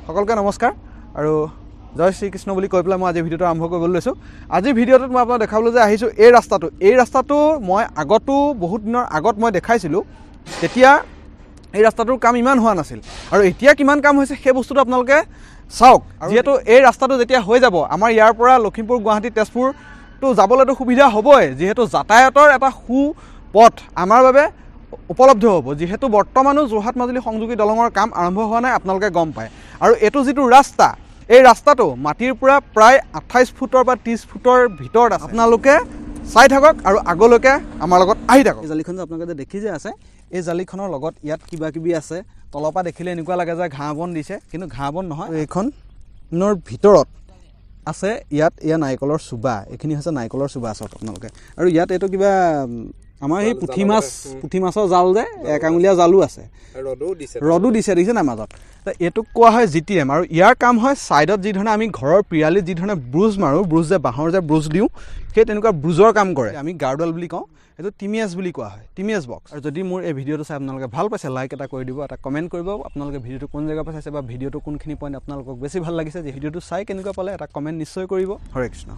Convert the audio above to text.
সকলকে নমস্কাৰ আৰু জয় শ্ৰীকৃষ্ণ বুলি কৈ পেলাই মই আজি ভিডিঅ'টো আৰম্ভ কৰিবলৈ লৈছোঁ। আজিৰ ভিডিঅ'টোত মই আপোনাক দেখাবলৈ যে আহিছোঁ এই ৰাস্তাটো মই আগতো বহুত দিনৰ আগত মই দেখাইছিলোঁ। তেতিয়া এই ৰাস্তাটোৰ কাম ইমান হোৱা নাছিল আৰু এতিয়া কিমান কাম হৈছে সেই বস্তুটো আপোনালোকে চাওক। যিহেতু এই ৰাস্তাটো যেতিয়া হৈ যাব আমাৰ ইয়াৰ পৰা লখিমপুৰ, গুৱাহাটী, তেজপুৰটো যাবলৈতো সুবিধা হ'বই, যিহেতু যাতায়াতৰ এটা সুপথ আমাৰ বাবে উপলব্ধ হ'ব। যিহেতু বৰ্তমানো যোৰহাট মাজুলী সংযোগী দলঙৰ কাম আৰম্ভ হোৱা নাই, আপোনালোকে গম পায়। আৰু এইটো যিটো ৰাস্তা, এই ৰাস্তাটো মাটিৰ পৰা প্ৰায় 28 ফুটৰ বা 30 ফুটৰ ভিতৰত আছে। আপোনালোকে চাই থাকক আৰু আগলৈকে আমাৰ লগত আহি থাকক। এই জালিখন যে আপোনালোকে দেখি যে আছে, এই জালিখনৰ লগত ইয়াত কিবা কিবি আছে। তলৰ পৰা দেখিলে এনেকুৱা লাগে যে ঘাঁহ বন দিছে, কিন্তু ঘাঁহ বন নহয়। এইখনৰ ভিতৰত আছে এয়া নাৰিকলৰ চুবা। এইখিনি হৈছে নাৰিকলৰ চুবা চাওক আপোনালোকে। আৰু ইয়াত এইটো কিবা আমাৰ এই পুঠি মাছৰ জাল যে এক আঙুলীয়া জালো আছে, ৰদো দিছে দেখিছে নাই মাজত। এইটোক কোৱা হয় GTM। আৰু ইয়াৰ কাম হয় ছাইডত যি ধৰণে আমি ঘৰৰ পিৰালিত যি ধৰণে ব্ৰুজ মাৰোঁ, ব্ৰুজ যে বাঁহৰ যে ব্ৰুজ দিওঁ, সেই তেনেকুৱা ব্ৰুজৰ কাম কৰে। আমি গাৰ্ডল বুলি কওঁ, এইটো টিমিয়াছ বুলি কোৱা হয়, টিমিয়াছ বক্স। আৰু যদি মোৰ এই ভিডিঅ'টো চাই আপোনালোকে ভাল পাইছে, লাইক এটা কৰি দিব, এটা কমেণ্ট কৰিব। আপোনালোকে ভিডিঅ'টো কোন জেগাৰ পৰা চাইছে বা ভিডিঅ'টো কোনখিনি পইণ্ট আপোনালোকক বেছি ভাল লাগিছে, যে ভিডিঅ'টো চাই কেনেকুৱা পালে এটা কমেণ্ট নিশ্চয় কৰিব। হৰে কৃষ্ণ।